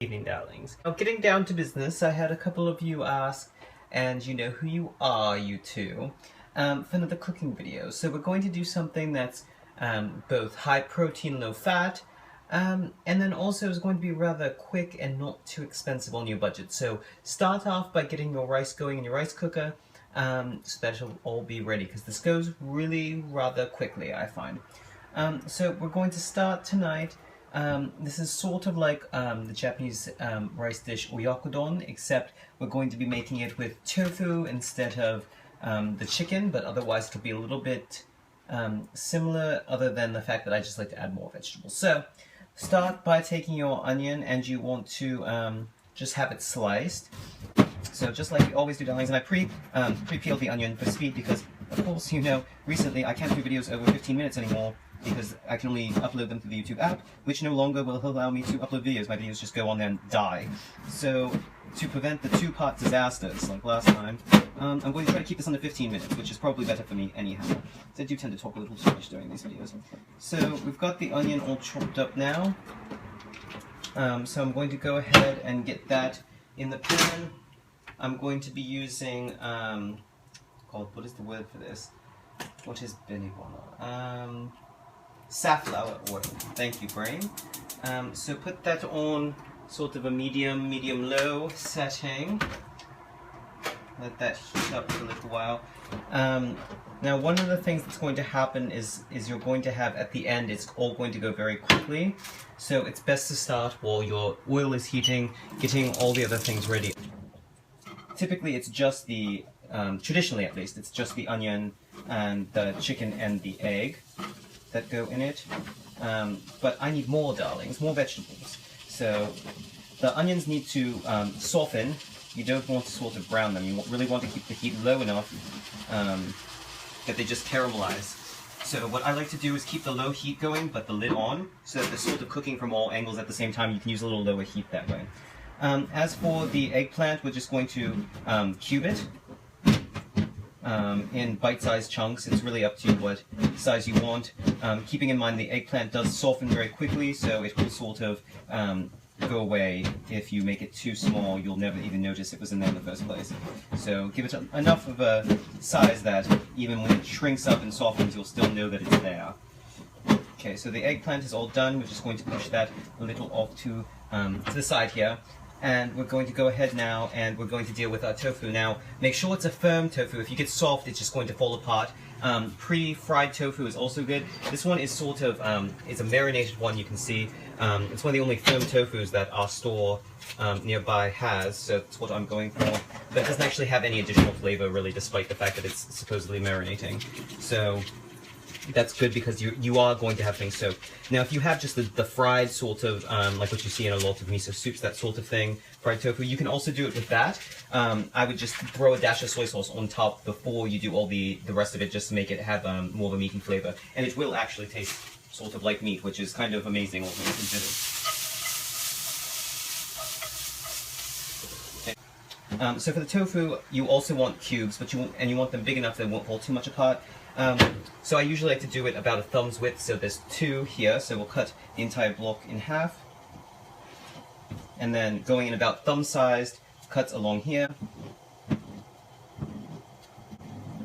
Evening, darlings. Now, getting down to business, I had a couple of you ask, and you know who you are, you two, for another cooking video. So we're going to do something that's both high protein, low fat, and then also is going to be rather quick and not too expensive on your budget. So start off by getting your rice going in your rice cooker, so that it'll all be ready, because this goes really rather quickly, I find. So we're going to start tonight. This is sort of like the Japanese rice dish Oyakodon, except we're going to be making it with tofu instead of the chicken, but otherwise it'll be a little bit similar, other than the fact that I just like to add more vegetables. So start by taking your onion, and you want to just have it sliced. So just like we always do, darlings, and I pre-peeled the onion for speed because, of course, you know, recently I can't do videos over 15 minutes anymore, because I can only upload them to the YouTube app, which no longer will allow me to upload videos. My videos just go on there and die. So, to prevent the two-part disasters, like last time, I'm going to try to keep this under 15 minutes, which is probably better for me anyhow. So I do tend to talk a little too much during these videos. So, we've got the onion all chopped up now. So I'm going to go ahead and get that in the pan. I'm going to be using, what is the word for this? What is benihana? Safflower oil. Thank you, brain. So put that on sort of a medium-low setting. Let that heat up for a little while. Now, one of the things that's going to happen is you're going to have, at the end, it's all going to go very quickly. So it's best to start while your oil is heating, getting all the other things ready. Typically, it's just the, traditionally at least, it's just the onion and the chicken and the egg that go in it, but I need more, darlings, more vegetables. So the onions need to soften. You don't want to sort of brown them. You really want to keep the heat low enough that they just caramelize. So what I like to do is keep the low heat going, but the lid on, so that they're sort of cooking from all angles at the same time. You can use a little lower heat that way. As for the eggplant, we're just going to cube it in bite-sized chunks. It's really up to you what size you want. Keeping in mind the eggplant does soften very quickly, so it will sort of go away. If you make it too small, you'll never even notice it was in there in the first place. So give it enough of a size that even when it shrinks up and softens, you'll still know that it's there. Okay, so the eggplant is all done. We're just going to push that a little off to the side here. And we're going to go ahead now, and we're going to deal with our tofu. Now, make sure it's a firm tofu. If you get soft, it's just going to fall apart. Pre-fried tofu is also good. This one is sort of, it's a marinated one, you can see. It's one of the only firm tofus that our store nearby has, so that's what I'm going for. But it doesn't actually have any additional flavor, really, despite the fact that it's supposedly marinating. So that's good, because you are going to have things soaked. Now, if you have just the fried sort of, like what you see in a lot of miso soups, that sort of thing, fried tofu, you can also do it with that. I would just throw a dash of soy sauce on top before you do all the rest of it, just to make it have more of a meaty flavor. And it will actually taste sort of like meat, which is kind of amazing, all things considered. So for the tofu, you also want cubes, but you want them big enough that they won't fall too much apart. So I usually like to do it about a thumb's width, so there's 2 here, so we'll cut the entire block in half. And then going in about thumb-sized cuts along here.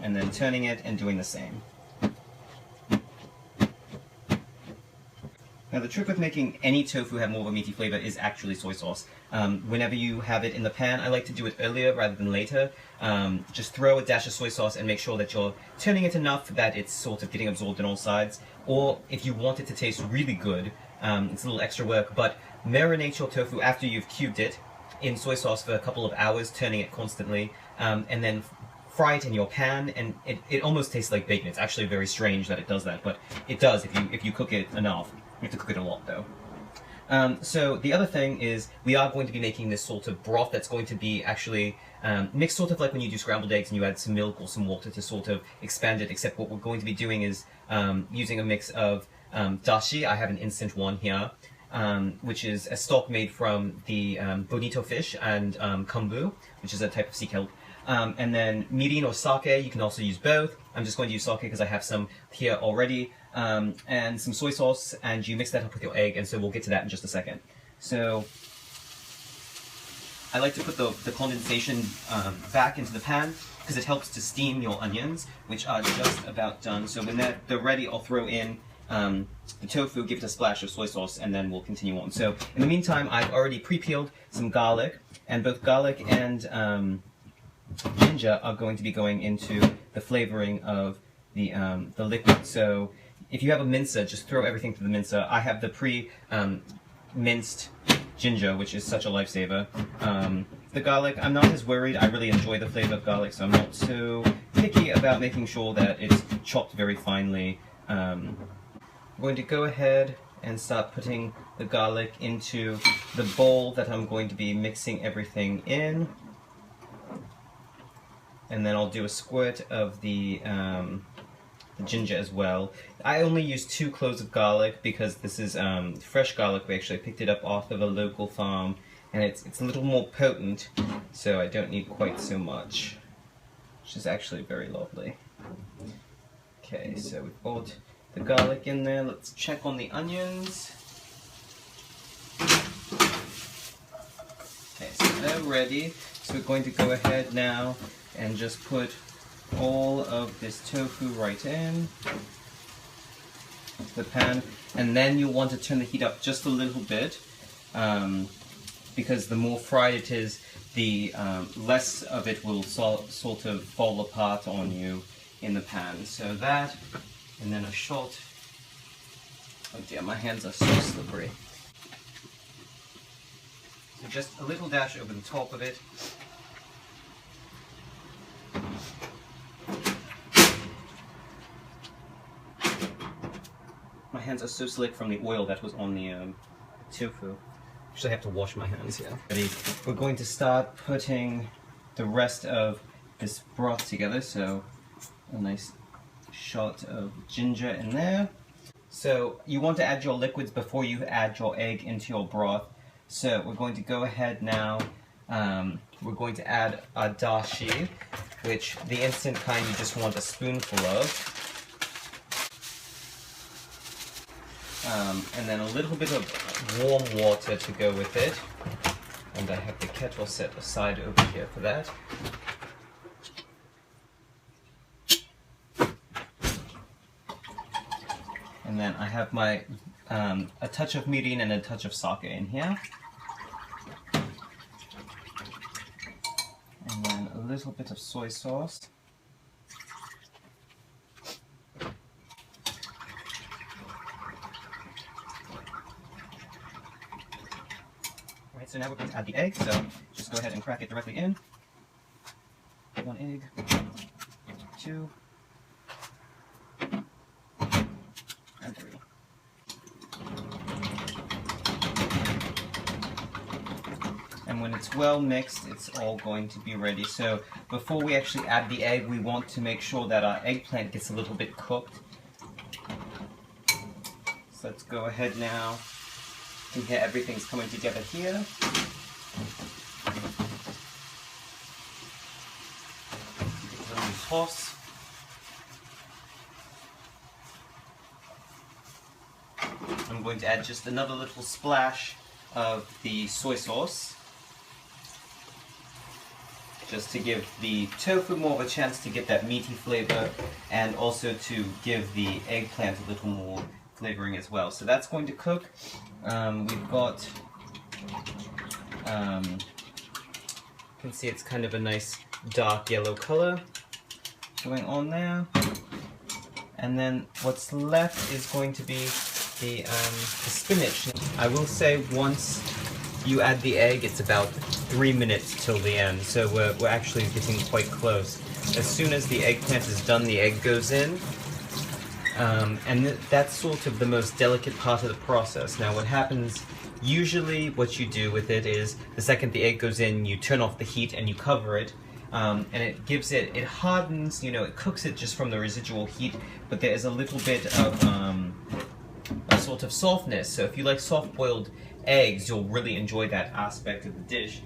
And then turning it and doing the same. Now the trick with making any tofu have more of a meaty flavor is actually soy sauce. Whenever you have it in the pan, I like to do it earlier rather than later. Just throw a dash of soy sauce and make sure that you're turning it enough that it's sort of getting absorbed on all sides. Or if you want it to taste really good, it's a little extra work, but marinate your tofu after you've cubed it in soy sauce for a couple of hours, turning it constantly, and then fry it in your pan, and it almost tastes like bacon. It's actually very strange that it does that, but it does if you cook it enough. You have to cook it a lot, though. So the other thing is we are going to be making this sort of broth that's going to be actually mixed sort of like when you do scrambled eggs and you add some milk or some water to sort of expand it, except what we're going to be doing is using a mix of dashi. I have an instant one here, which is a stock made from the bonito fish and kombu, which is a type of sea kelp. And then mirin or sake, you can also use both. I'm just going to use sake because I have some here already. And some soy sauce, and you mix that up with your egg, and so we'll get to that in just a second. So I like to put the condensation back into the pan because it helps to steam your onions, which are just about done. So when they're ready, I'll throw in the tofu, give it a splash of soy sauce, and then we'll continue on. So in the meantime, I've already pre-peeled some garlic, and both garlic and ginger are going to be going into the flavoring of the liquid. So if you have a mincer, just throw everything to the mincer. I have the minced ginger, which is such a lifesaver. The garlic, I'm not as worried. I really enjoy the flavor of garlic, so I'm not so picky about making sure that it's chopped very finely. I'm going to go ahead and start putting the garlic into the bowl that I'm going to be mixing everything in. And then I'll do a squirt of the ginger as well. I only use 2 cloves of garlic because this is fresh garlic. We actually picked it up off of a local farm, and it's a little more potent, so I don't need quite so much, which is actually very lovely. Okay, so we've got the garlic in there. Let's check on the onions. Okay, so they're ready. So we're going to go ahead now and just put all of this tofu right in the pan, and then you'll want to turn the heat up just a little bit because the more fried it is, the less of it will sort of fall apart on you in the pan. So that, and then a shot. Oh dear, my hands are so slippery. So just a little dash over the top of it. My hands are so slick from the oil that was on the tofu. Actually, I have to wash my hands here. We're going to start putting the rest of this broth together. So a nice shot of ginger in there. So you want to add your liquids before you add your egg into your broth. So we're going to go ahead now. We're going to add our dashi, which the instant kind you just want a spoonful of. And then a little bit of warm water to go with it. And I have the kettle set aside over here for that. And then I have my a touch of mirin and a touch of sake in here. And then a little bit of soy sauce. Alright, so now we're going to add the egg, so just go ahead and crack it directly in. 1 egg, 2, and 3. And when it's well mixed, it's all going to be ready. So before we actually add the egg, we want to make sure that our eggplant gets a little bit cooked. So let's go ahead now. You can hear everything's coming together here. Toss. I'm going to add just another little splash of the soy sauce, just to give the tofu more of a chance to get that meaty flavor, and also to give the eggplant a little more flavoring as well. So that's going to cook. We've got, you can see it's kind of a nice dark yellow color going on there. And then what's left is going to be the spinach. I will say once you add the egg, it's about 3 minutes till the end, so we're actually getting quite close. As soon as the eggplant is done, the egg goes in. And that's sort of the most delicate part of the process. Now what happens, usually what you do with it is, the second the egg goes in, you turn off the heat and you cover it. And it gives it, it hardens, you know, it cooks it just from the residual heat, but there is a little bit of a sort of softness. So if you like soft-boiled eggs, you'll really enjoy that aspect of the dish.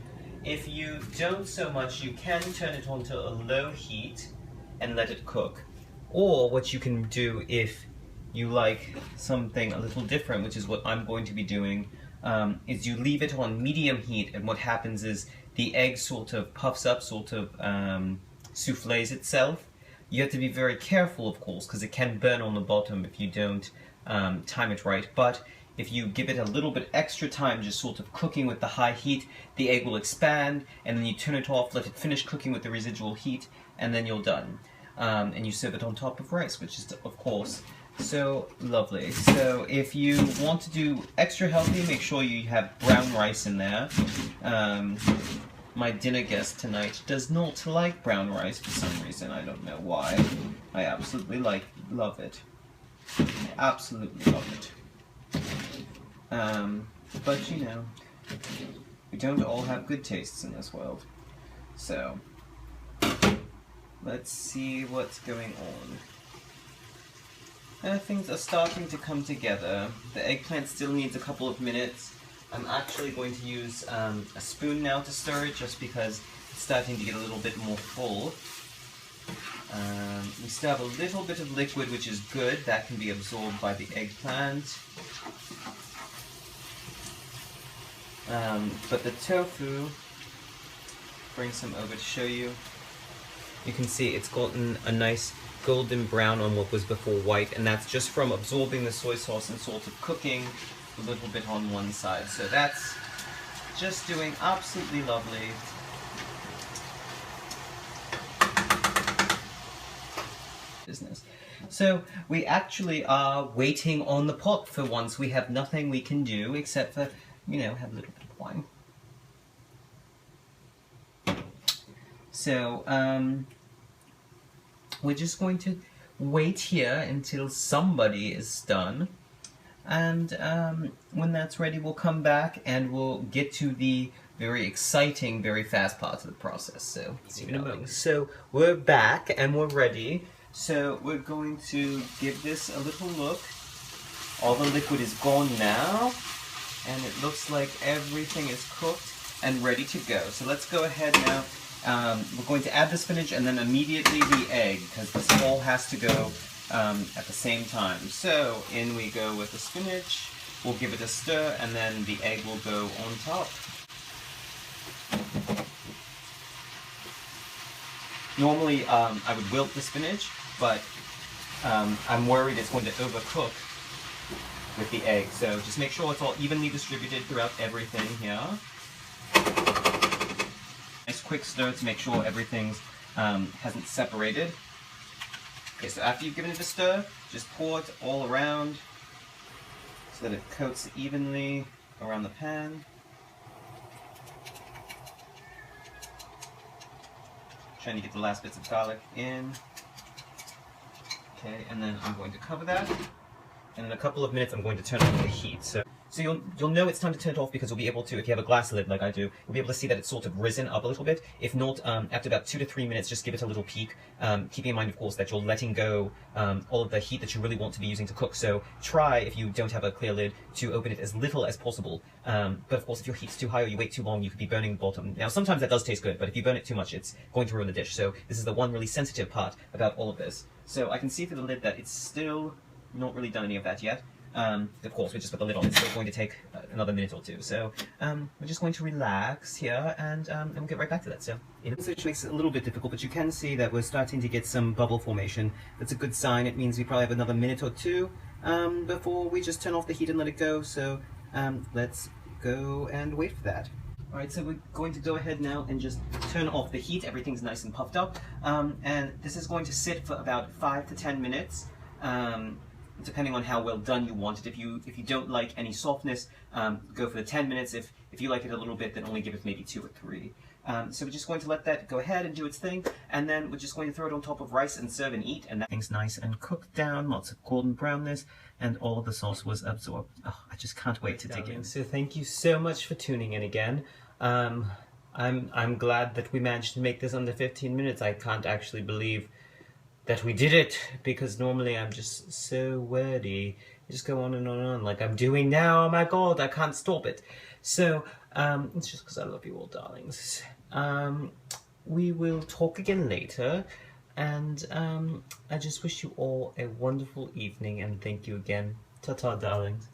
If you don't so much, you can turn it onto a low heat and let it cook. Or what you can do if you like something a little different, which is what I'm going to be doing, is you leave it on medium heat, and what happens is the egg sort of puffs up, sort of souffles itself. You have to be very careful, of course, because it can burn on the bottom if you don't time it right. But if you give it a little bit extra time, just sort of cooking with the high heat, the egg will expand, and then you turn it off, let it finish cooking with the residual heat, and then you're done. And you serve it on top of rice, which is, of course, so lovely. So if you want to do extra healthy, make sure you have brown rice in there. My dinner guest tonight does not like brown rice for some reason. I don't know why. I absolutely love it. I absolutely love it. But you know, we don't all have good tastes in this world. So, let's see what's going on. Things are starting to come together. The eggplant still needs a couple of minutes. I'm actually going to use a spoon now to stir it, just because it's starting to get a little bit more full. We still have a little bit of liquid, which is good. That can be absorbed by the eggplant. But the tofu, bring some over to show you. You can see it's gotten a nice golden brown on what was before white, and that's just from absorbing the soy sauce and sort of cooking a little bit on one side. So that's just doing absolutely lovely. Business. So we actually are waiting on the pot for once. We have nothing we can do except for, you know, have a little bit of wine. So we're just going to wait here until somebody is done, and when that's ready we'll come back and we'll get to the very exciting, very fast part of the process. So see you in a moment. So we're back and we're ready. So we're going to give this a little look. All the liquid is gone now, and it looks like everything is cooked and ready to go. So let's go ahead now. We're going to add the spinach and then immediately the egg, because this all has to go at the same time. So in we go with the spinach, we'll give it a stir, and then the egg will go on top. Normally I would wilt the spinach, but I'm worried it's going to overcook with the egg. So just make sure it's all evenly distributed throughout everything here. Nice quick stir to make sure everything hasn't separated. Okay, so after you've given it a stir, just pour it all around so that it coats evenly around the pan. Trying to get the last bits of garlic in. Okay, and then I'm going to cover that. And in a couple of minutes I'm going to turn off the heat. So you'll know it's time to turn it off, because you'll be able to, if you have a glass lid like I do, you'll be able to see that it's sort of risen up a little bit. If not, after about 2 to 3 minutes, just give it a little peek, keeping in mind, of course, that you're letting go all of the heat that you really want to be using to cook. So try, if you don't have a clear lid, to open it as little as possible. But of course, if your heat's too high or you wait too long, you could be burning the bottom. Now, sometimes that does taste good, but if you burn it too much, it's going to ruin the dish. So this is the one really sensitive part about all of this. So I can see through the lid that it's still not really done any of that yet. Of course, we just put the lid on. It's still going to take another minute or two. So we're just going to relax here, and we'll get right back to that. So, which makes it a little bit difficult, but you can see that we're starting to get some bubble formation. That's a good sign. It means we probably have another minute or two before we just turn off the heat and let it go. So let's go and wait for that. Alright, so we're going to go ahead now and just turn off the heat. Everything's nice and puffed up. And this is going to sit for about 5 to 10 minutes. Depending on how well done you want it. If you don't like any softness, go for the 10 minutes. If you like it a little bit, then only give it maybe 2 or 3. So we're just going to let that go ahead and do its thing, and then we're just going to throw it on top of rice and serve and eat. And that thing's nice and cooked down, lots of golden brownness, and all of the sauce was absorbed. Oh, I just can't wait to dig in. So thank you so much for tuning in again. I'm glad that we managed to make this under 15 minutes. I can't actually believe that we did it, because normally I'm just so wordy. I just go on and on and on like I'm doing now. Oh my god, I can't stop it. So it's just because I love you all, darlings. We will talk again later, and I just wish you all a wonderful evening, and thank you again. Ta-ta, darlings.